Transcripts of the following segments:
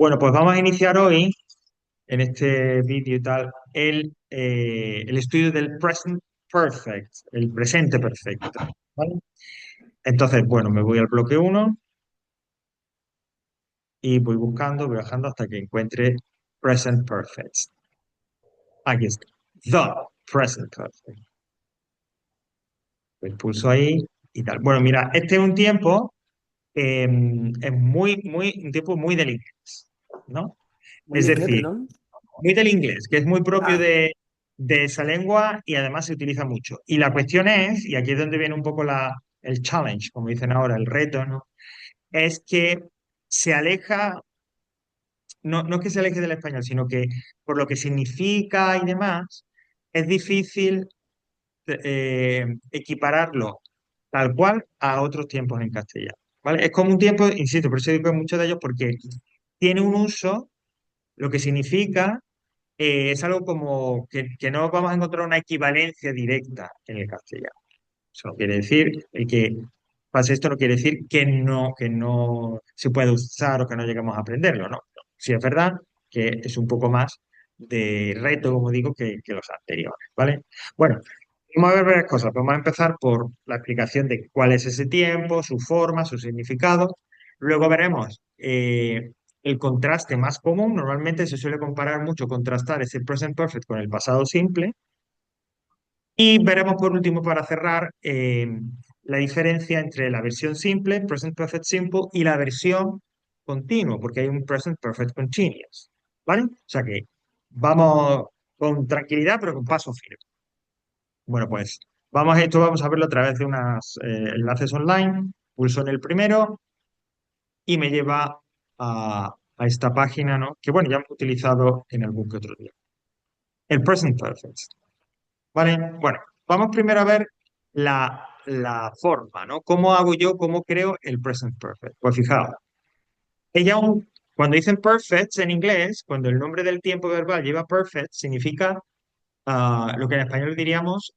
Bueno, pues vamos a iniciar hoy, en este vídeo y tal, el estudio del present perfect, el presente perfecto. ¿Vale? Entonces, bueno, me voy al bloque uno y voy buscando, voy bajando hasta que encuentre present perfect. Aquí está. The present perfect. Pues pulso ahí y tal. Bueno, mira, este es un tiempo, es un tiempo muy del inglés, ¿no? Muy Es de qué, decir, perdón. muy del inglés, que es muy propio Ah, de esa lengua y además se utiliza mucho. Y la cuestión es, y aquí es donde viene un poco el challenge, como dicen ahora, el reto, ¿no? Es que se aleja, no es que se aleje del español, sino que por lo que significa y demás, es difícil equipararlo tal cual a otros tiempos en castellano. ¿Vale? Es como un tiempo, insisto, por eso digo que muchos de ellos, porque tiene un uso, lo que significa es algo como que no vamos a encontrar una equivalencia directa en el castellano. Eso no quiere decir, el que pase esto no quiere decir que no se pueda usar o que no lleguemos a aprenderlo, ¿no? Sí es verdad que es un poco más de reto, como digo, que los anteriores, ¿vale? Bueno, vamos a ver varias cosas. Vamos a empezar por la explicación de cuál es ese tiempo, su forma, su significado. Luego veremos el contraste más común. Normalmente se suele comparar mucho, contrastar ese present perfect con el pasado simple. Y veremos por último, para cerrar, la diferencia entre la versión simple, present perfect simple, y la versión continuo, porque hay un present perfect continuous. ¿Vale? O sea que vamos con tranquilidad, pero con paso firme. Bueno, pues vamos a verlo a través de unos enlaces online. Pulso en el primero y me lleva a esta página, ¿no? Que bueno, ya hemos utilizado en algún que otro día. El present perfect. ¿Vale? Bueno, vamos primero a ver la forma, ¿no? ¿Cómo hago yo, cómo creo el present perfect? Pues fijaos, cuando dicen perfect en inglés, cuando el nombre del tiempo verbal lleva perfect, significa lo que en español diríamos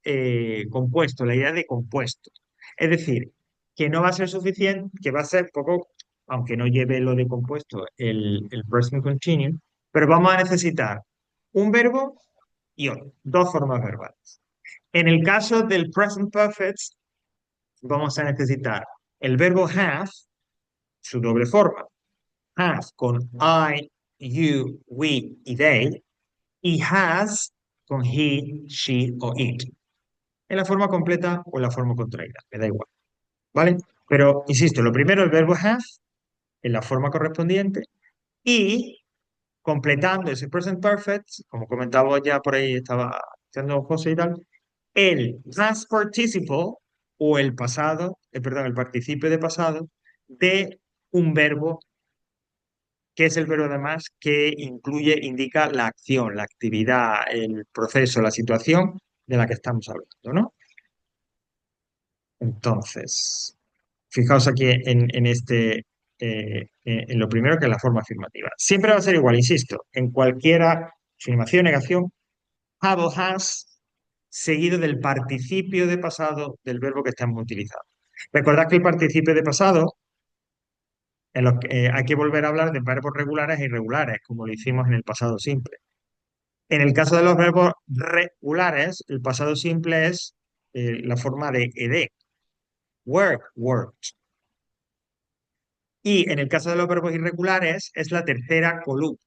compuesto, la idea de compuesto. Es decir, que no va a ser suficiente, que va a ser poco, aunque no lleve lo de compuesto, el present continuous, pero vamos a necesitar un verbo y otro, dos formas verbales. En el caso del present perfect, vamos a necesitar el verbo have, su doble forma. Have con I, you, we y they, y has con he, she o it. En la forma completa o en la forma contraída, me da igual. ¿Vale? Pero, insisto, lo primero, el verbo have en la forma correspondiente y completando ese present perfect, como comentaba ya por ahí, estaba haciendo José y tal, el past participle o el pasado, perdón, el participio de pasado de un verbo que es el verbo además que incluye, indica la acción, la actividad, el proceso, la situación de la que estamos hablando, ¿no? Entonces, fijaos aquí en lo primero que es la forma afirmativa. Siempre va a ser igual, insisto, en cualquiera afirmación, negación, have o has seguido del participio de pasado del verbo que estamos utilizando. Recordad que el participio de pasado, hay que volver a hablar de verbos regulares e irregulares, como lo hicimos en el pasado simple. En el caso de los verbos regulares, el pasado simple es la forma de ed, work, worked. Y en el caso de los verbos irregulares, es la tercera columna.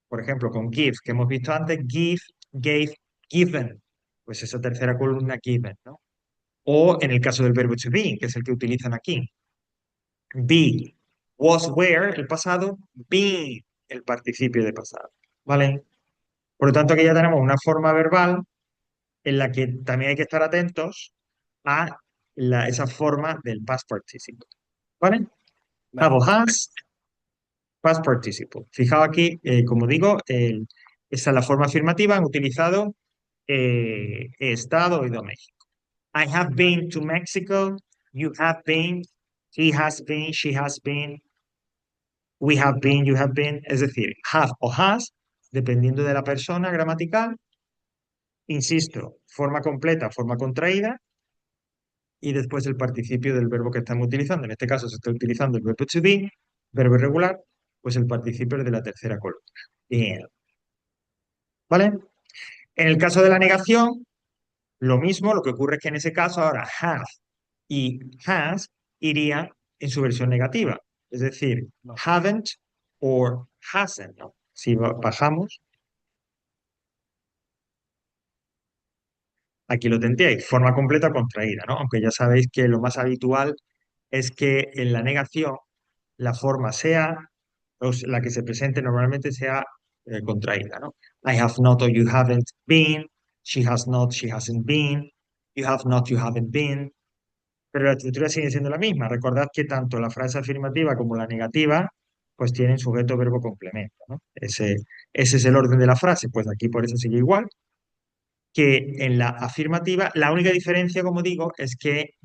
Por ejemplo, con give, que hemos visto antes, give, gave, given. Pues esa tercera columna, given, ¿no? O en el caso del verbo to be, que es el que utilizan aquí. Be, was, were, el pasado, be, el participio de pasado. ¿Vale? Por lo tanto, aquí ya tenemos una forma verbal en la que también hay que estar atentos a esa forma del past participle. ¿Vale? Have vale. or has, past participle. Fijaos aquí, como digo, esa es la forma afirmativa. Han utilizado he estado, ido a México. I have been to Mexico. You have been. He has been. She has been. We have been. You have been. Es decir, have o has, dependiendo de la persona gramatical. Insisto, forma completa, forma contraída. Y después el participio del verbo que estamos utilizando. En este caso se está utilizando el verbo to be, verbo irregular. pues el participio es de la tercera columna. Bien, ¿vale? En el caso de la negación, lo mismo, lo que ocurre es que en ese caso ahora have y has irían en su versión negativa, es decir, No. haven't or hasn't, ¿no? Si bajamos, aquí lo tendríais, forma completa contraída, ¿no? Aunque ya sabéis que lo más habitual es que en la negación la forma sea, la que se presente normalmente sea contraída, ¿no? I have not or you haven't been, she has not, she hasn't been, you have not, you haven't been, pero la estructura sigue siendo la misma. Recordad que tanto la frase afirmativa como la negativa pues tienen sujeto, verbo, complemento, ¿no? Ese es el orden de la frase, pues aquí por eso sigue igual que en la afirmativa. La única diferencia, como digo, es que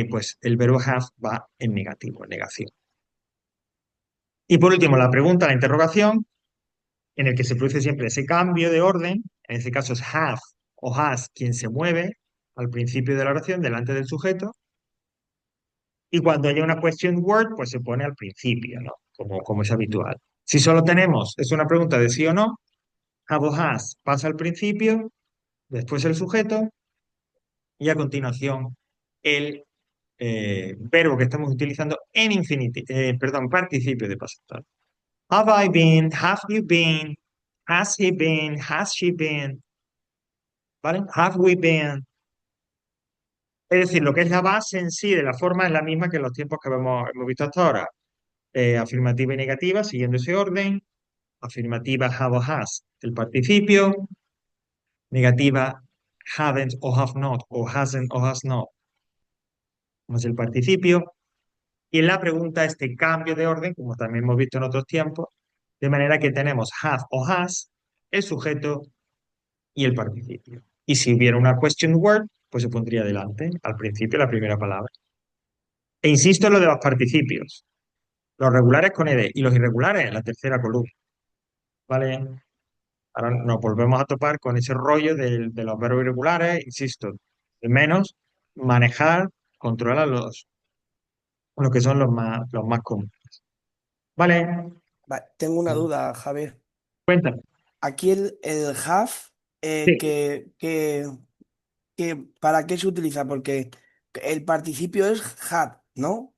pues el verbo have va en negativo, en negación. Y por último, la pregunta, la interrogación, en el que se produce siempre ese cambio de orden, en este caso es have o has quien se mueve al principio de la oración delante del sujeto, y cuando haya una question word, pues se pone al principio, ¿no? Como es habitual. Si solo tenemos, es una pregunta de sí o no, have o has pasa al principio, después el sujeto, y a continuación el verbo que estamos utilizando en perdón, participio de pasado. Have I been? Have you been? Has he been? Has she been? ¿Vale? Have we been? Es decir, lo que es la base en sí de la forma es la misma que en los tiempos que hemos visto hasta ahora. Afirmativa y negativa, siguiendo ese orden. Afirmativa, have o has, el participio. Negativa, haven't o have not, o hasn't o has not, más el participio. Y en la pregunta, este cambio de orden, como también hemos visto en otros tiempos, de manera que tenemos have o has, el sujeto y el participio. Y si hubiera una question word, pues se pondría delante, al principio, la primera palabra. E insisto en lo de los participios. Los regulares con ed y los irregulares en la tercera columna. ¿Vale? Ahora nos volvemos a topar con ese rollo de los verbos irregulares, insisto, al menos manejar, controlar los que son los más comunes. ¿Vale? Tengo una duda, Javier. Cuéntame. Aquí el have, Sí, ¿para qué se utiliza? Porque el participio es had, ¿no?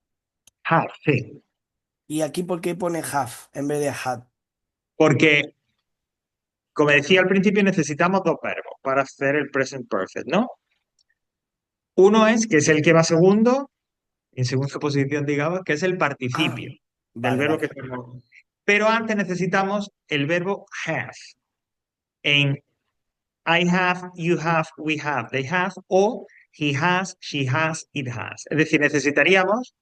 have, sí. ¿Y aquí por qué pone have en vez de had? Porque, como decía al principio, necesitamos dos verbos para hacer el present perfect, ¿no? Uno es, que es el que va segundo, en segunda posición, digamos, que es el Ah, participio del vale, verbo que vale. tenemos. Pero antes necesitamos el verbo have. En I have, you have, we have, they have, o he has, she has, it has. Es decir, necesitaríamos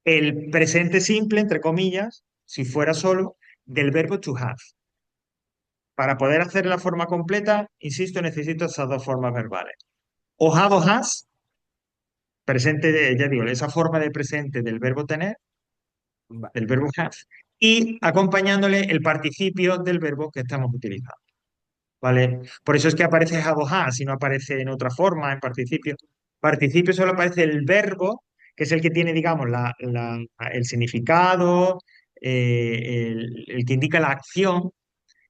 el presente simple, entre comillas, si fuera solo, del verbo to have. Para poder hacer la forma completa, insisto, necesito esas dos formas verbales. O have o has, presente, ya digo, esa forma de presente del verbo tener, Va- del verbo have, y acompañándole el participio del verbo que estamos utilizando. ¿Vale? Por eso es que aparece have o has y no aparece en otra forma, en participio. Participio solo aparece el verbo, que es el que tiene, digamos, el significado, el que indica la acción.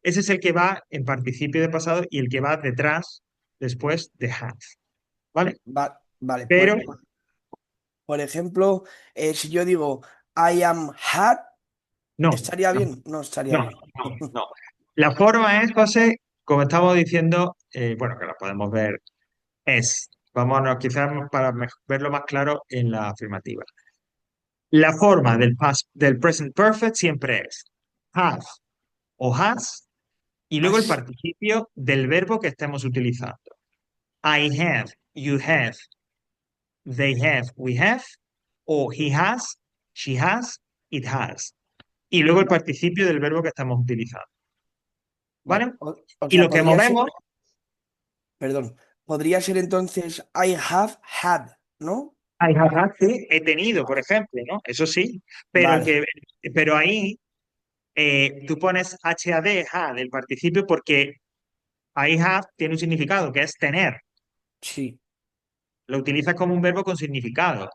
Ese es el que va en participio de pasado y el que va detrás, después de have. ¿Vale? vale, Pero por ejemplo, si yo digo I am had, no, ¿estaría no, bien? No estaría no, bien. no. La forma es, José, como estamos diciendo, bueno, que la podemos ver, es, vámonos quizás para verlo más claro en la afirmativa. La forma del present perfect siempre es have o has y luego el As- participio del verbo que estemos utilizando. I have, you have, they have, we have, o he has, she has, it has. Y luego el participio del verbo que estamos utilizando. vale. ¿Vale? O Y sea, lo que podría ser, movemos, perdón, podría ser entonces I have had, ¿no? I have had, sí, he tenido, por ejemplo, ¿no? Eso sí, pero, Vale, que, pero ahí tú pones had, had, el participio, porque I have tiene un significado, que es tener. sí. Lo utilizas como un verbo con significado.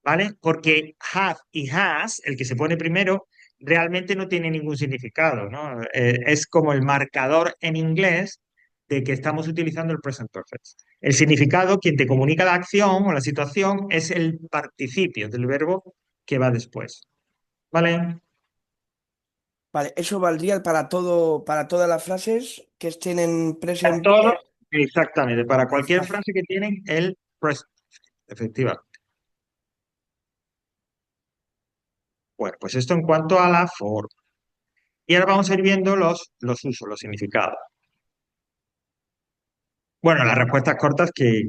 ¿vale? Porque have y has, el que se pone primero, realmente no tiene ningún significado, ¿no? Es como el marcador en inglés de que estamos utilizando el present perfect. El significado, quien te comunica la acción o la situación, es el participio del verbo que va después, ¿vale? Vale, eso valdría para todo, para todas las frases que estén en Para present todo, exactamente, para cualquier perfect. frase que tienen el present, efectivamente. Bueno, pues esto en cuanto a la forma. Y ahora vamos a ir viendo los usos, los significados. Bueno, las respuestas cortas que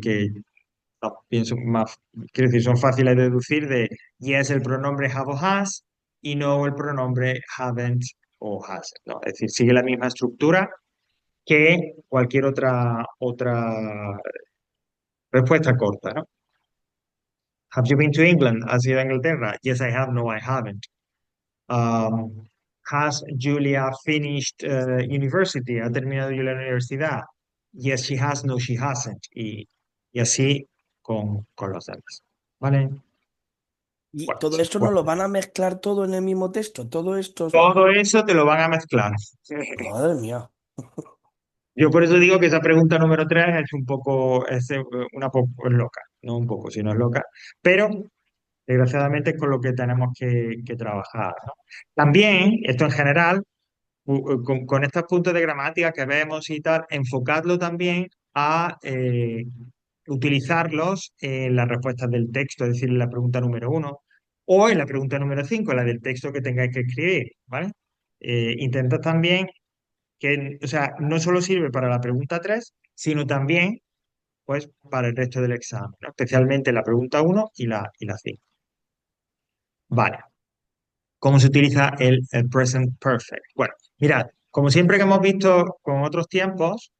no, pienso más, quiero decir, son fáciles de deducir de yes el pronombre have o has y no el pronombre haven't o hasn't, ¿no? Es decir, sigue la misma estructura que cualquier otra respuesta corta, ¿no? Have you been to England? ¿Has ido a Inglaterra? Yes, I have. No, I haven't. Um, has Julia finished university? ¿Ha terminado Julia la universidad? Yes, she has. No, she hasn't. Y así con los demás. ¿Vale? Y Bueno, todo esto nos lo van a mezclar todo en el mismo texto. Todo esto. todo eso te lo van a mezclar. Madre mía. Yo por eso digo que esa pregunta número 3 es un poco, una poco loca, no un poco, sino es loca, pero desgraciadamente es con lo que tenemos que trabajar, ¿no? También, esto en general, con estos puntos de gramática que vemos y tal, enfocarlo también a utilizarlos en las respuestas del texto, es decir, en la pregunta número 1 o en la pregunta número 5, la del texto que tengáis que escribir, ¿vale? Intentad también que, o sea, no solo sirve para la pregunta 3 sino también, pues, para el resto del examen, ¿no? Especialmente la pregunta 1 y la 5. Vale. ¿Cómo se utiliza el present perfect? Bueno, mirad, como siempre que hemos visto con otros tiempos,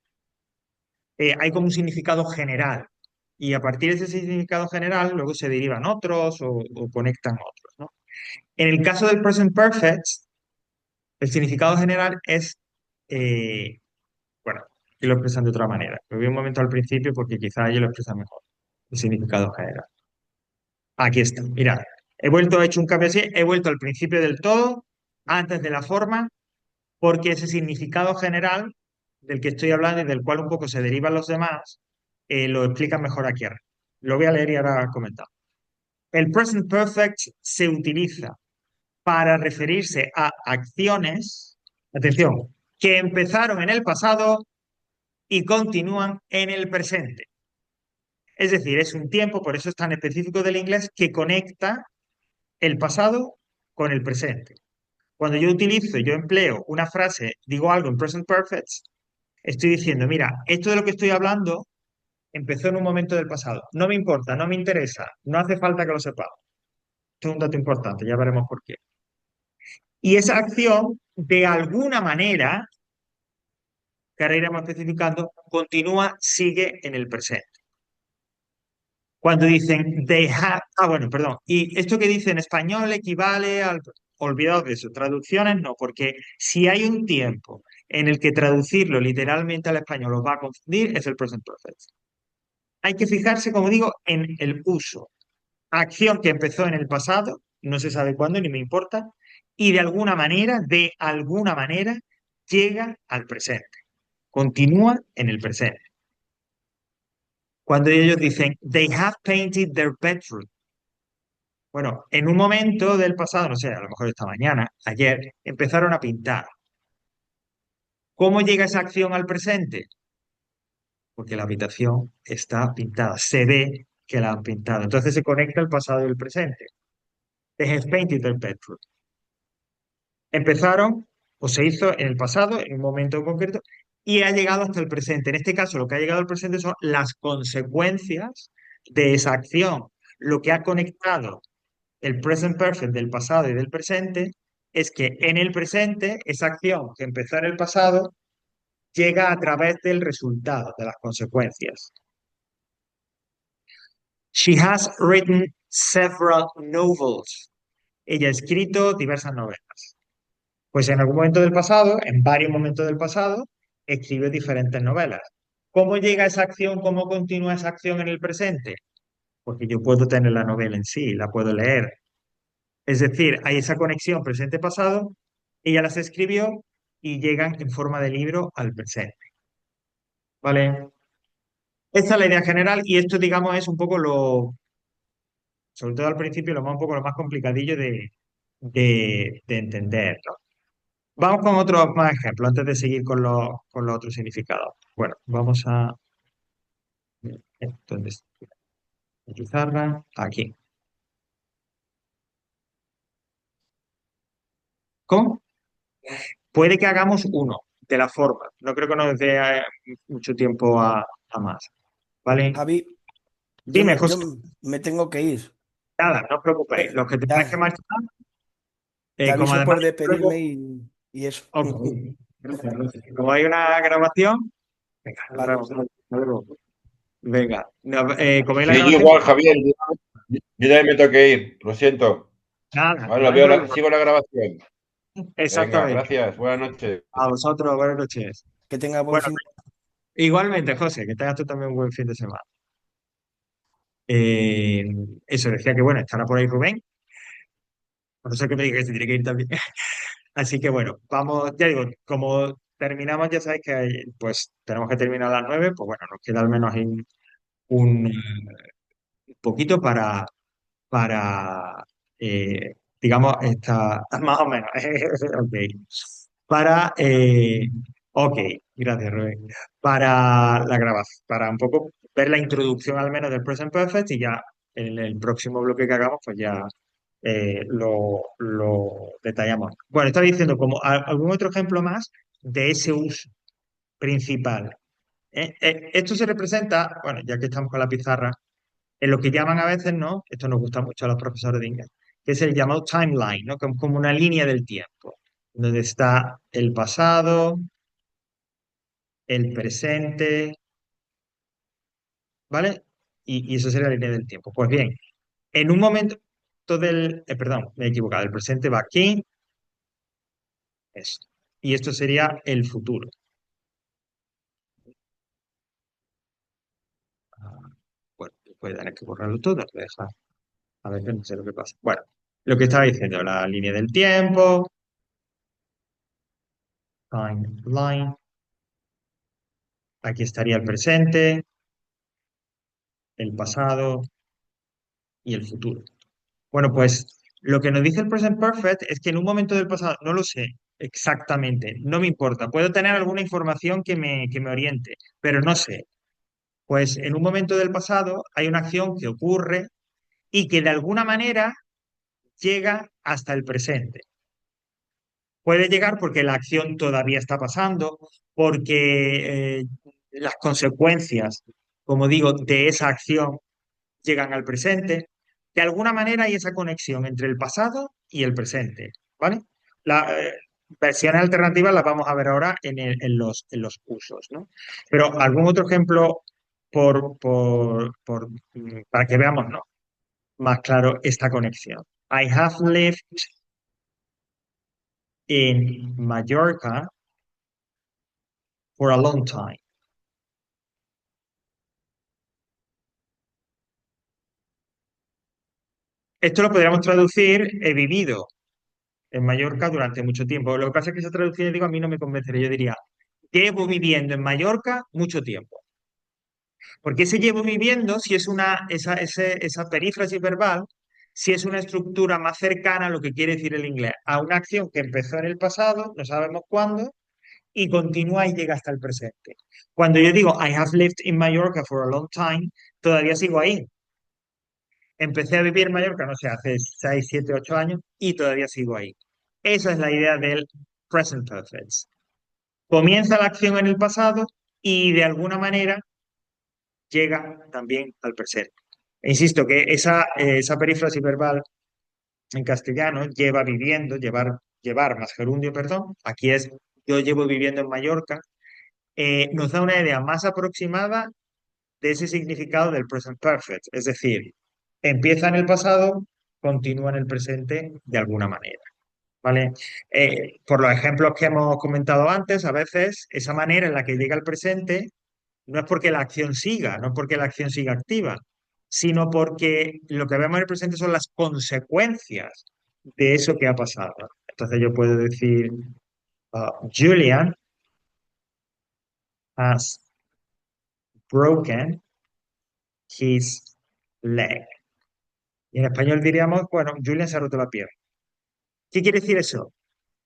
hay como un significado general. Y a partir de ese significado general, luego se derivan otros o conectan otros, ¿no? En el caso del present perfect, el significado general es, eh, bueno, y lo expresan de otra manera. Me voy un momento al principio porque quizá ellos lo expresan mejor. El significado general. Aquí está. Mirad, he hecho un cambio así, he vuelto al principio del todo, antes de la forma, porque ese significado general del que estoy hablando y del cual un poco se derivan los demás, lo explica mejor aquí arriba. Lo voy a leer y ahora comentamos. El present perfect se utiliza para referirse a acciones, atención, que empezaron en el pasado y continúan en el presente. Es decir, es un tiempo, por eso es tan específico del inglés, que conecta el pasado con el presente. Cuando yo empleo una frase, digo algo en present perfect, estoy diciendo, mira, esto de lo que estoy hablando empezó en un momento del pasado. No me importa, no me interesa, no hace falta que lo sepamos. Esto es un dato importante, ya veremos por qué. Y esa acción, de alguna manera, que ahora iremos especificando, continúa, sigue en el presente. Cuando dicen they have, bueno, perdón, y esto que dice en español equivale al, olvidaos de eso, traducciones no, porque si hay un tiempo en el que traducirlo literalmente al español os va a confundir, es el present perfect. Hay que fijarse, como digo, en el uso. Acción que empezó en el pasado, no se sabe cuándo ni me importa, y de alguna manera, llega al presente, continúa en el presente. Cuando ellos dicen, they have painted their bedroom. Bueno, en un momento del pasado, no sé, a lo mejor esta mañana, ayer, empezaron a pintar. ¿Cómo llega esa acción al presente? Porque la habitación está pintada, se ve que la han pintado. Entonces se conecta el pasado y el presente. They have painted their bedroom. Empezaron o se hizo en el pasado, en un momento concreto, y ha llegado hasta el presente. En este caso, lo que ha llegado al presente son las consecuencias de esa acción. Lo que ha conectado el present perfect del pasado y del presente es que en el presente, esa acción que empezó en el pasado llega a través del resultado, de las consecuencias. She has written several novels. Ella ha escrito diversas novelas. Pues en algún momento del pasado, en varios momentos del pasado, escribió diferentes novelas. ¿Cómo llega esa acción? ¿Cómo continúa esa acción en el presente? porque yo puedo tener la novela en sí, la puedo leer. Es decir, hay esa conexión presente-pasado, ella las escribió y llegan en forma de libro al presente, ¿vale? Esta es la idea general y esto, digamos, es un poco sobre todo al principio, un poco lo más complicadillo de entender, ¿no? Vamos con otros más ejemplos antes de seguir con los otros significados. Bueno, vamos a... ¿Dónde está? La pizarra, aquí. ¿Cómo? Puede que hagamos uno de la forma. No creo que nos dé mucho tiempo a más. ¿Vale? Javi, Dime, yo José. me tengo que ir. Nada, no os preocupéis. Eh, Los que tengáis que Ya, marchar, te como aviso además por despedirme luego... y eso. Ok, gracias, gracias. Como hay una grabación, venga, nos Vale. vemos. Hasta luego. Venga, como hay la Sí, grabación, igual, Javier. Yo también me tengo que ir, lo siento. nada, Vale, no hay problema. sigo la grabación. Venga, Exactamente. gracias. Buenas noches. A vosotros, buenas noches. Que tenga buen Bueno, fin. igualmente, José, que tengas tú también un buen fin de semana. Eh, Eso decía que, bueno, estará por ahí Rubén. No sé qué me diga que se tiene que ir también. Así que, bueno, vamos, ya digo, como terminamos, ya sabéis que pues tenemos que terminar a las 9, pues bueno, nos queda al menos ahí un poquito para digamos, esta, más o menos, ok, para, ok, gracias, Rubén, para la grabación, para un poco ver la introducción al menos del Present Perfect y ya en el próximo bloque que hagamos, pues ya lo detallamos. Bueno, estaba diciendo como algún otro ejemplo más de ese uso principal. Esto se representa, bueno, ya que estamos con la pizarra, en lo que llaman a veces, ¿no? Esto nos gusta mucho a los profesores de inglés, que es el llamado timeline, ¿no? Como una línea del tiempo, donde está el pasado, el presente, ¿vale? Y eso sería la línea del tiempo. Pues bien, en un momento perdón, me he equivocado, el presente va aquí, eso. Y esto sería el futuro. Ah, bueno, puede tener que borrarlo todo, lo deja. A ver, no sé lo que pasa. Bueno, lo que estaba diciendo, la línea del tiempo, timeline, aquí estaría el presente, el pasado y el futuro. Bueno, pues lo que nos dice el present perfect es que en un momento del pasado, no lo sé exactamente, no me importa, puedo tener alguna información que me oriente, pero no sé. Pues en un momento del pasado hay una acción que ocurre y que de alguna manera llega hasta el presente. Puede llegar porque la acción todavía está pasando, porque las consecuencias, como digo, de esa acción llegan al presente. De alguna manera hay esa conexión entre el pasado y el presente, ¿vale? Las versiones alternativas las vamos a ver ahora en los usos, ¿no? Pero algún otro ejemplo para que veamos, ¿no? Más claro esta conexión. I have lived in Mallorca for a long time. Esto lo podríamos traducir, he vivido en Mallorca durante mucho tiempo. Lo que pasa es que esa traducción, digo, a mí no me convencería. Yo diría, llevo viviendo en Mallorca mucho tiempo. Porque ese llevo viviendo, si es esa perífrasis verbal, si es una estructura más cercana a lo que quiere decir el inglés, a una acción que empezó en el pasado, no sabemos cuándo, y continúa y llega hasta el presente. Cuando yo digo, I have lived in Mallorca for a long time, todavía sigo ahí. Empecé a vivir en Mallorca, no sé, hace 6 7 8 años y todavía sigo ahí. Esa es la idea del present perfect. Comienza la acción en el pasado y de alguna manera llega también al presente. E insisto que esa perífrasis verbal en castellano lleva viviendo, llevar más gerundio, perdón, aquí es yo llevo viviendo en Mallorca, nos da una idea más aproximada de ese significado del present perfect, es decir, empieza en el pasado, continúa en el presente de alguna manera. ¿Vale? Por los ejemplos que hemos comentado antes, a veces esa manera en la que llega el presente no es porque la acción siga, no es porque la acción siga activa, sino porque lo que vemos en el presente son las consecuencias de eso que ha pasado. Entonces yo puedo decir, Julian has broken his leg. Y en español diríamos, bueno, Julian se ha roto la pierna. ¿Qué quiere decir eso?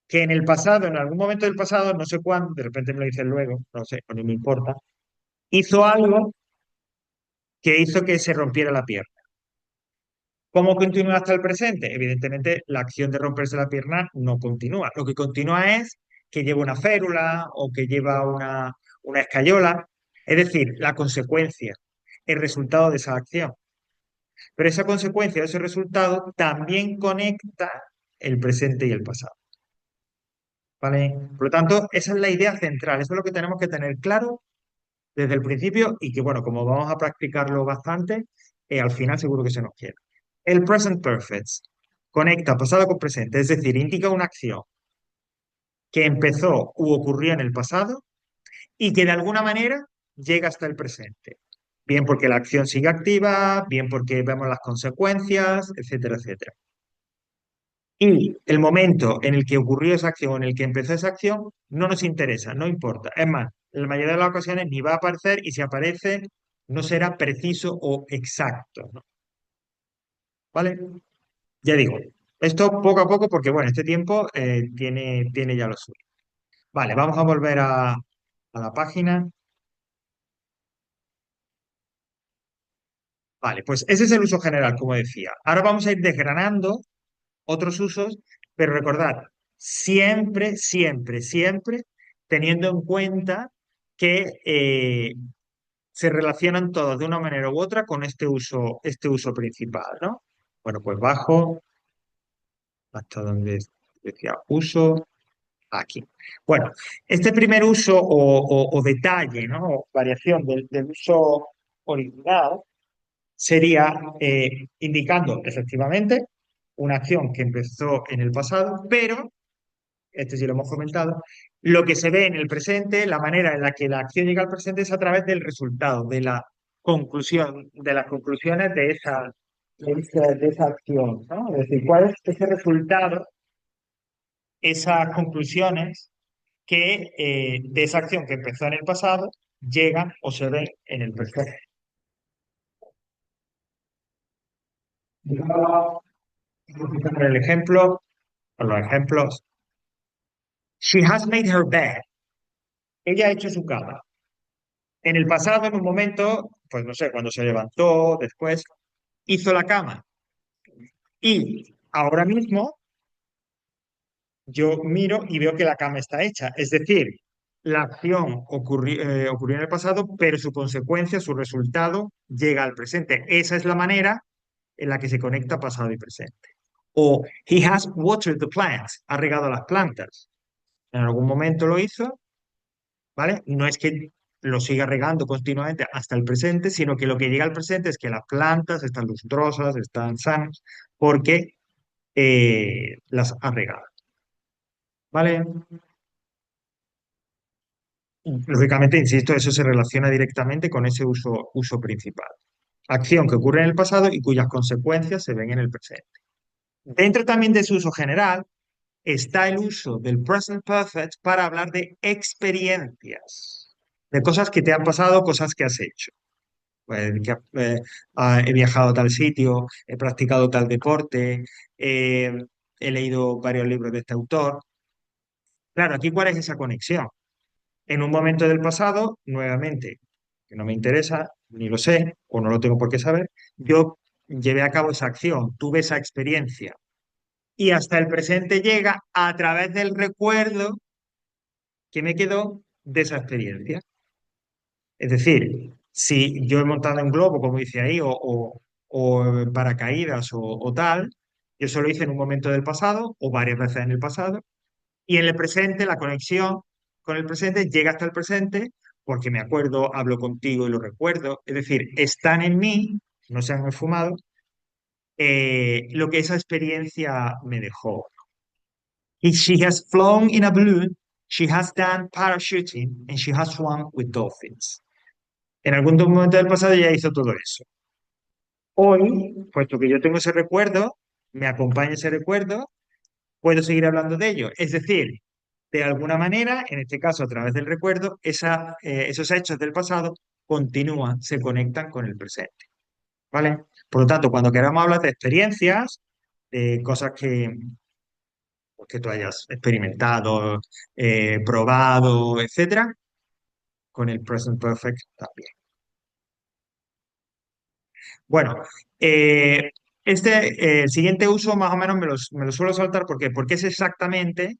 Que en el pasado, en algún momento del pasado, no sé cuándo, de repente me lo dicen luego, no sé, o ni me importa, hizo algo que hizo que se rompiera la pierna. ¿Cómo continúa hasta el presente? Evidentemente, la acción de romperse la pierna no continúa. Lo que continúa es que lleva una férula o que lleva una escayola, es decir, la consecuencia, el resultado de esa acción. Pero esa consecuencia, ese resultado, también conecta el presente y el pasado. ¿Vale? Por lo tanto, esa es la idea central, eso es lo que tenemos que tener claro desde el principio y que, bueno, como vamos a practicarlo bastante, al final seguro que se nos queda. El present perfect conecta pasado con presente, es decir, indica una acción que empezó u ocurrió en el pasado y que de alguna manera llega hasta el presente. Bien porque la acción sigue activa, bien porque vemos las consecuencias, etcétera, etcétera. Y el momento en el que ocurrió esa acción, en el que empezó esa acción, no nos interesa, no importa. Es más, en la mayoría de las ocasiones ni va a aparecer y si aparece no será preciso o exacto, ¿no? ¿Vale? Ya digo, esto poco a poco porque, bueno, este tiempo tiene ya lo suyo. Vale, vamos a volver a la página. Vale, pues ese es el uso general, como decía. Ahora vamos a ir desgranando otros usos, pero recordad, siempre, siempre, siempre teniendo en cuenta que se relacionan todos de una manera u otra con este uso principal, ¿no? Bueno, pues bajo hasta donde decía uso, aquí. Bueno, este primer uso o detalle, ¿no? O variación del uso original sería indicando efectivamente una acción que empezó en el pasado, pero, este sí lo hemos comentado, lo que se ve en el presente, la manera en la que la acción llega al presente es a través del resultado, de la conclusión, de las conclusiones de esa acción, ¿no? Es decir, cuál es ese resultado, esas conclusiones que de esa acción que empezó en el pasado llegan o se ven en el presente. El ejemplo, o los ejemplos. She has made her bed. Ella ha hecho su cama. En el pasado, en un momento, pues no sé, cuando se levantó, después, hizo la cama. Y ahora mismo yo miro y veo que la cama está hecha. Es decir, la acción ocurrió en el pasado, pero su consecuencia, su resultado, llega al presente. Esa es la manera en la que se conecta pasado y presente. O he has watered the plants. Ha regado las plantas. En algún momento lo hizo, ¿vale? No es que lo siga regando continuamente hasta el presente, sino que lo que llega al presente es que las plantas están lustrosas, están sanas, porque las ha regado, ¿vale? Lógicamente, insisto, eso se relaciona directamente con ese uso principal. Acción que ocurre en el pasado y cuyas consecuencias se ven en el presente. Dentro también de su uso general está el uso del present perfect para hablar de experiencias, de cosas que te han pasado, cosas que has hecho. He viajado a tal sitio, he practicado tal deporte, eh, he leído varios libros de este autor. Claro, aquí ¿cuál es esa conexión? En un momento del pasado, nuevamente, que no me interesa, ni lo sé, o no lo tengo por qué saber, yo llevé a cabo esa acción, tuve esa experiencia. Y hasta el presente llega a través del recuerdo que me quedó de esa experiencia. Es decir, si yo he montado en globo, como dice ahí, o en paracaídas o tal, yo eso lo hice en un momento del pasado o varias veces en el pasado, y en el presente la conexión con el presente llega hasta el presente porque me acuerdo, hablo contigo y lo recuerdo. Es decir, están en mí, no se han esfumado, lo que esa experiencia me dejó. If she has flown in a balloon, she has done parachuting, and she has swum with dolphins. En algún momento del pasado ya hizo todo eso. Hoy, puesto que yo tengo ese recuerdo, me acompaña ese recuerdo, puedo seguir hablando de ello. Es decir, de alguna manera, en este caso a través del recuerdo, esos hechos del pasado continúan, se conectan con el presente. ¿Vale? Por lo tanto, cuando queramos hablar de experiencias, de cosas que tú hayas experimentado, probado, etcétera, con el present perfect también. Bueno, eh, el siguiente uso más o menos me lo suelo saltar porque es exactamente,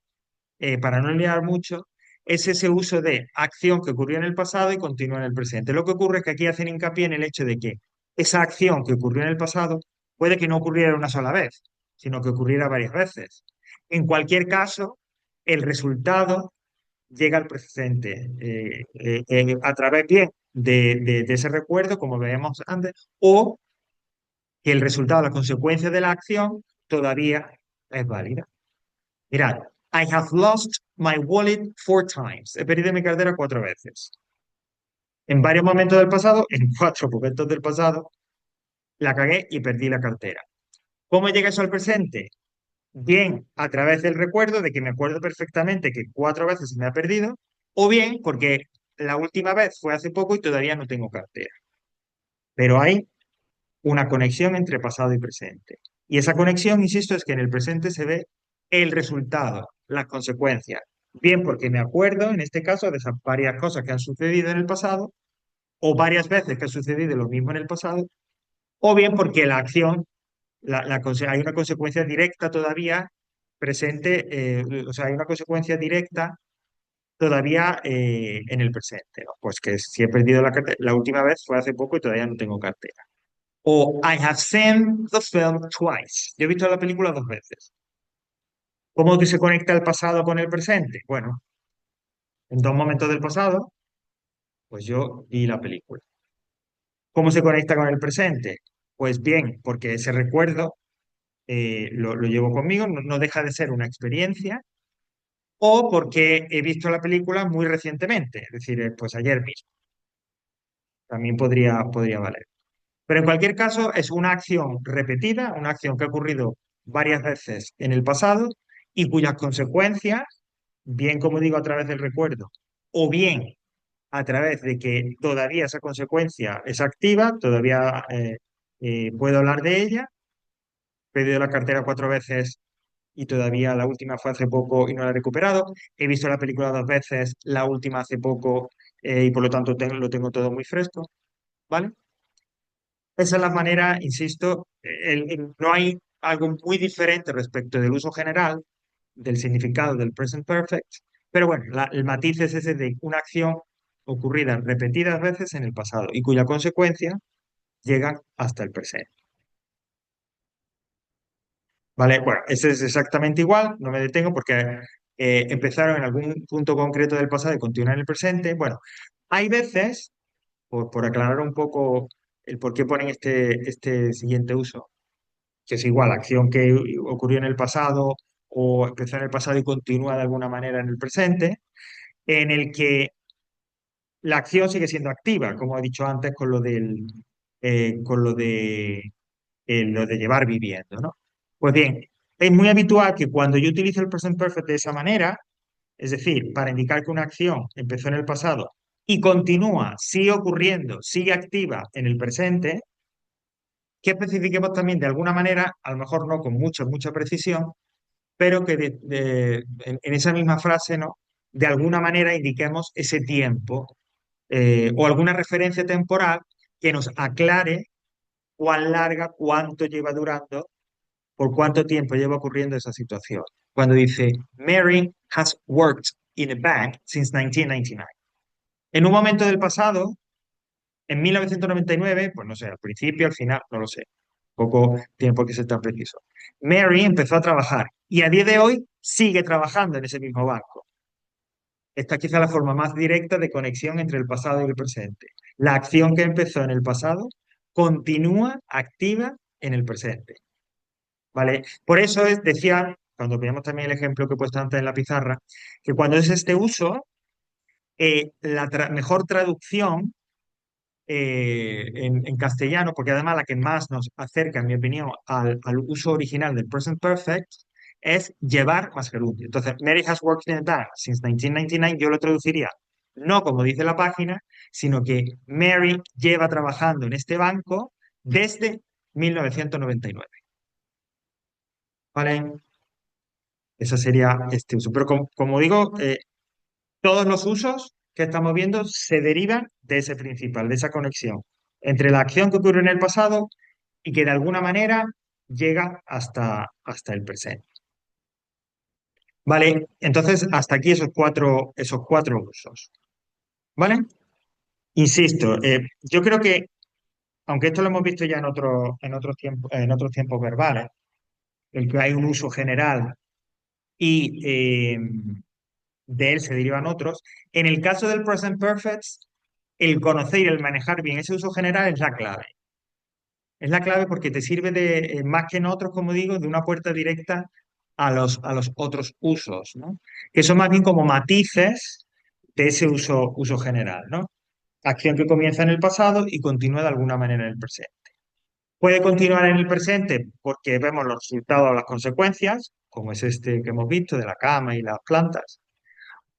para no liar mucho, es ese uso de acción que ocurrió en el pasado y continúa en el presente. Lo que ocurre es que aquí hacen hincapié en el hecho de que esa acción que ocurrió en el pasado puede que no ocurriera una sola vez, sino que ocurriera varias veces. En cualquier caso, el resultado llega al presente a través bien de ese recuerdo, como veíamos antes, o que el resultado, la consecuencia de la acción todavía es válida. Mirad, I have lost my wallet 4 times. He perdido mi cartera 4 veces. En varios momentos del pasado, en 4 momentos del pasado, la cagué y perdí la cartera. ¿Cómo llega eso al presente? Bien, a través del recuerdo de que me acuerdo perfectamente que 4 veces se me ha perdido, o bien porque la última vez fue hace poco y todavía no tengo cartera. Pero hay una conexión entre pasado y presente. Y esa conexión, insisto, es que en el presente se ve el resultado, las consecuencias. Bien porque me acuerdo, en este caso, de esas varias cosas que han sucedido en el pasado, o varias veces que ha sucedido lo mismo en el pasado, o bien porque la acción, hay una consecuencia directa todavía presente, o sea, hay una consecuencia directa todavía en el presente, ¿no? Pues que si he perdido la cartera, la última vez fue hace poco y todavía no tengo cartera. O I have seen the film twice. Yo he visto la película 2 veces. ¿Cómo que se conecta el pasado con el presente? Bueno, en 2 momentos del pasado, pues yo vi la película. ¿Cómo se conecta con el presente? Pues bien, porque ese recuerdo lo llevo conmigo, no deja de ser una experiencia, o porque he visto la película muy recientemente, es decir, pues ayer mismo. También podría valer. Pero en cualquier caso, es una acción repetida, una acción que ha ocurrido varias veces en el pasado y cuyas consecuencias, bien como digo a través del recuerdo, o bien a través de que todavía esa consecuencia es activa, todavía puedo hablar de ella, he perdido la cartera 4 veces y todavía la última fue hace poco y no la he recuperado, he visto la película 2 veces, la última hace poco y por lo tanto lo tengo todo muy fresco, ¿vale? Esa es la manera, insisto, no hay algo muy diferente respecto del uso general del significado del present perfect, pero bueno, el matiz es ese de una acción ocurrida repetidas veces en el pasado y cuya consecuencia llega hasta el presente. ¿Vale? Bueno, ese es exactamente igual, no me detengo porque empezaron en algún punto concreto del pasado y continúan en el presente. Bueno, hay veces, por aclarar un poco el por qué ponen este siguiente uso, que es igual, acción que ocurrió en el pasado o empezó en el pasado y continúa de alguna manera en el presente, en el que la acción sigue siendo activa, como he dicho antes con lo de llevar viviendo, ¿no? Pues bien, es muy habitual que cuando yo utilizo el present perfect de esa manera, es decir, para indicar que una acción empezó en el pasado y continúa, sigue ocurriendo, sigue activa en el presente, que especifiquemos también de alguna manera, a lo mejor no con mucha precisión, pero que en esa misma frase, ¿no? De alguna manera indiquemos ese tiempo o alguna referencia temporal que nos aclare cuán larga, cuánto lleva durando, por cuánto tiempo lleva ocurriendo esa situación. Cuando dice, Mary has worked in a bank since 1999. En un momento del pasado, en 1999, pues no sé, al principio, al final, no lo sé. Poco tiene por qué ser tan preciso. Mary empezó a trabajar y a día de hoy sigue trabajando en ese mismo banco. Esta es quizá la forma más directa de conexión entre el pasado y el presente. La acción que empezó en el pasado continúa activa en el presente. ¿Vale? Por eso decía, cuando veíamos también el ejemplo que he puesto antes en la pizarra, que cuando es este uso, la mejor traducción en castellano, porque además la que más nos acerca, en mi opinión, al uso original del present perfect es llevar más gerundio. Entonces, Mary has worked in a bank since 1999, yo lo traduciría no como dice la página, sino que Mary lleva trabajando en este banco desde 1999. ¿Vale? Ese sería este uso. Pero como digo, todos los usos que estamos viendo se derivan de ese principal, de esa conexión entre la acción que ocurre en el pasado y que de alguna manera llega hasta el presente. ¿Vale? Entonces, hasta aquí esos cuatro usos. ¿Vale? Insisto, yo creo que, aunque esto lo hemos visto ya en otros tiempos verbales, el que hay un uso general y de él se derivan otros, en el caso del present perfect, el conocer y el manejar bien ese uso general es la clave. Es la clave porque te sirve más que en otros, como digo, de una puerta directa a los otros usos, ¿no? Que son más bien como matices de ese uso general, ¿no? Acción que comienza en el pasado y continúa de alguna manera en el presente. Puede continuar en el presente porque vemos los resultados o las consecuencias, como es este que hemos visto de la cama y las plantas.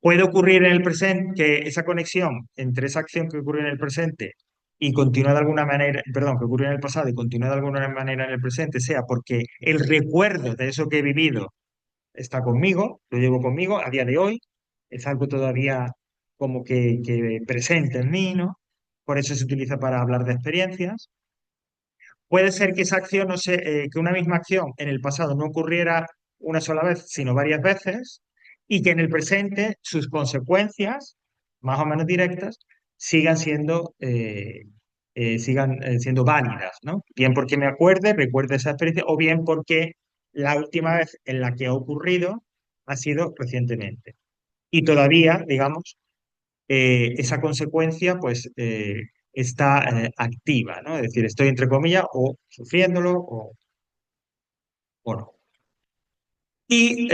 Puede ocurrir en el presente que esa conexión entre esa acción que ocurre en el presente y continúa de alguna manera, perdón, que ocurre en el pasado y continúa de alguna manera en el presente, sea porque el recuerdo de eso que he vivido está conmigo, lo llevo conmigo a día de hoy, es algo todavía como que presente en mí, ¿no? Por eso se utiliza para hablar de experiencias. Puede ser que esa acción, no sé, que una misma acción en el pasado no ocurriera una sola vez, sino varias veces, y que en el presente sus consecuencias, más o menos directas, sigan siendo válidas, ¿no? Bien porque me recuerde esa experiencia, o bien porque la última vez en la que ha ocurrido ha sido recientemente. Y todavía, digamos, esa consecuencia pues está activa, ¿no? Es decir, estoy entre comillas o sufriéndolo o no. Y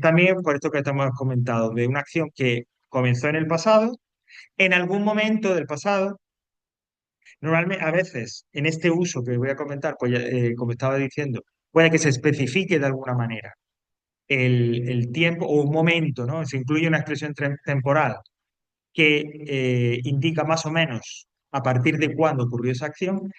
también por esto que estamos comentado, de una acción que comenzó en el pasado, en algún momento del pasado, normalmente a veces en este uso que voy a comentar, pues como estaba diciendo, puede que se especifique de alguna manera el tiempo o un momento, ¿no? Se incluye una expresión temporal que indica más o menos a partir de cuándo ocurrió esa acción.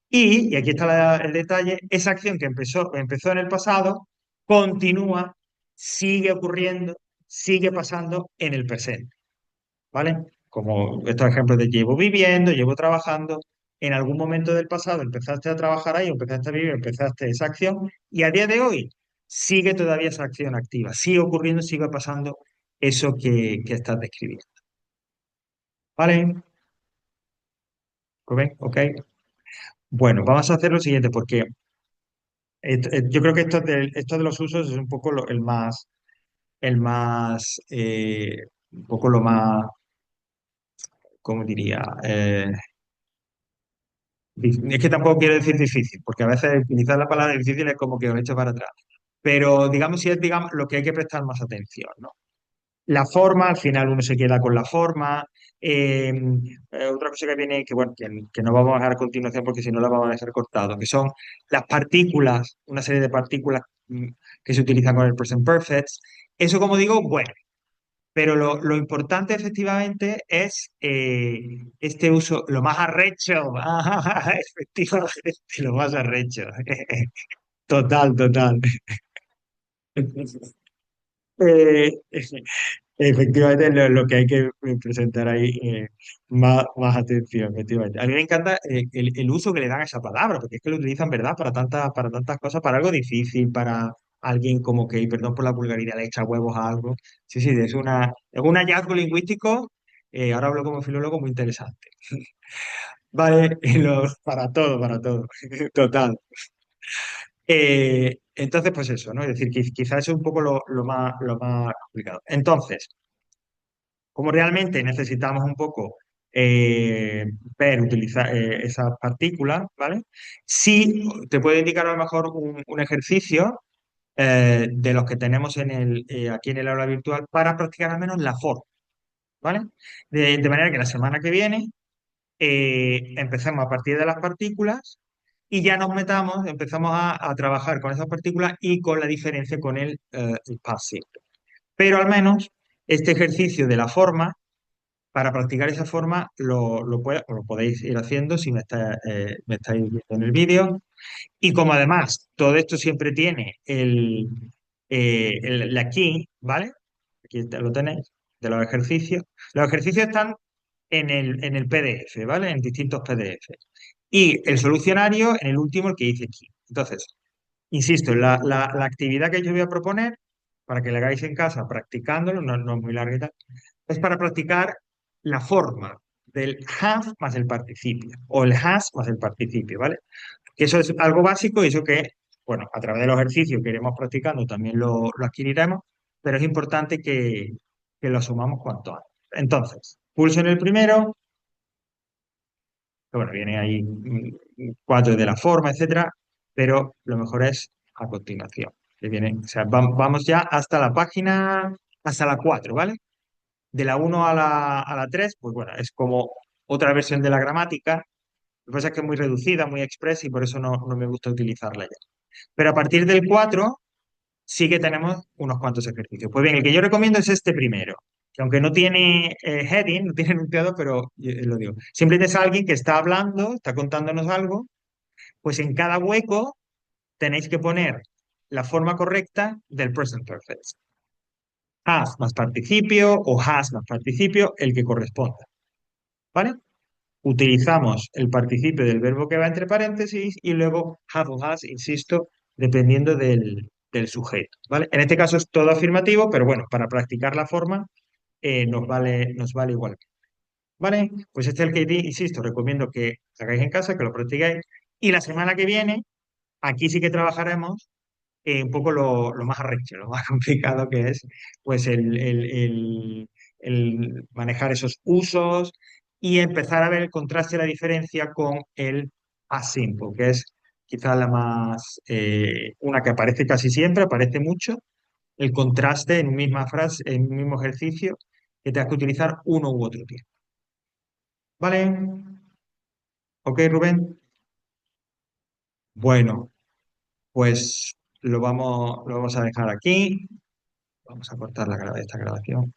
Y aquí está el detalle, esa acción que empezó en el pasado continúa, sigue ocurriendo, sigue pasando en el presente, ¿vale? Como estos ejemplos de llevo viviendo, llevo trabajando, en algún momento del pasado empezaste a trabajar ahí, empezaste a vivir, empezaste esa acción y a día de hoy sigue todavía esa acción activa, sigue ocurriendo, sigue pasando eso que estás describiendo, ¿vale? Rubén, ok. Bueno, vamos a hacer lo siguiente porque yo creo que esto de los usos es un poco un poco lo más, ¿cómo diría? Es que tampoco quiero decir difícil, porque a veces utilizar la palabra difícil es como que os echo para atrás. Pero digamos, si es digamos, lo que hay que prestar más atención, ¿no? La forma, al final uno se queda con la forma. eh, Otra cosa que viene, que bueno, que no vamos a dejar a continuación porque si no la vamos a dejar cortado, que son las partículas, una serie de partículas que se utilizan con el present perfect. Eso, como digo, bueno, pero lo importante efectivamente es este uso, lo más arrecho, efectivamente, lo más arrecho. Total, total. Eh, Efectivamente, lo que hay que presentar ahí más atención, efectivamente. A mí me encanta el uso que le dan a esa palabra, porque es que lo utilizan, ¿verdad? Para tantas cosas, para algo difícil, para alguien como que, y perdón por la vulgaridad, le echa huevos a algo. Sí, sí, es un hallazgo lingüístico, ahora hablo como filólogo, muy interesante. Vale, para todo, para todo. Total. Entonces, pues eso, ¿no? Es decir, quizás eso es un poco lo más complicado. Entonces, como realmente necesitamos un poco eh, utilizar esas partículas, ¿vale? Sí, te puedo indicar a lo mejor un ejercicio de los que tenemos aquí en el aula virtual para practicar al menos la forma, ¿vale? De manera que la semana que viene empecemos a partir de las partículas y ya nos metamos, empezamos a trabajar con esas partículas y con la diferencia con el past simple. Pero al menos este ejercicio de la forma, para practicar esa forma, lo podéis ir haciendo si me estáis viendo en el vídeo. Y como además todo esto siempre tiene la key, ¿vale? Lo tenéis, de los ejercicios. Los ejercicios están en el PDF, ¿vale? En distintos PDF. Y el solucionario en el último, el que dice aquí. Entonces, insisto, la actividad que yo voy a proponer, para que la hagáis en casa practicándolo, no es muy larga y tal, es para practicar la forma del have más el participio, o el has más el participio, ¿vale? Que eso es algo básico y eso que, bueno, a través de los ejercicios que iremos practicando también lo adquiriremos, pero es importante que lo asumamos cuanto antes. Entonces, pulso en el primero, que bueno, viene ahí cuatro de la forma, etcétera, pero lo mejor es a continuación. Que viene, o sea, vamos ya hasta la página, hasta la 4, ¿vale? De la uno a la 3 pues bueno, es como otra versión de la gramática. Lo que pasa es que es muy reducida, muy express y por eso no me gusta utilizarla ya. Pero a partir del 4 sí que tenemos unos cuantos ejercicios. Pues bien, el que yo recomiendo es este primero, que aunque no tiene heading, no tiene enunciado, pero yo lo digo. Siempre tienes a alguien que está hablando, está contándonos algo, pues en cada hueco tenéis que poner la forma correcta del present perfect. Have más participio o has más participio, el que corresponda. ¿Vale? Utilizamos el participio del verbo que va entre paréntesis y luego have o has, insisto, dependiendo del sujeto, ¿vale? En este caso es todo afirmativo, pero bueno, para practicar la forma nos vale igual. ¿Vale? Pues este es el que, insisto, recomiendo que hagáis en casa, que lo practiquéis. Y la semana que viene, aquí sí que trabajaremos un poco lo más arrecho, lo más complicado que es pues el manejar esos usos y empezar a ver el contraste y la diferencia con el past simple, que es quizá la más, una que aparece casi siempre, aparece mucho, el contraste en una misma frase, en un mismo ejercicio, que tengas que utilizar uno u otro tiempo. ¿Vale? ¿Ok, Rubén? Bueno, pues lo vamos a dejar aquí. Vamos a cortar esta grabación.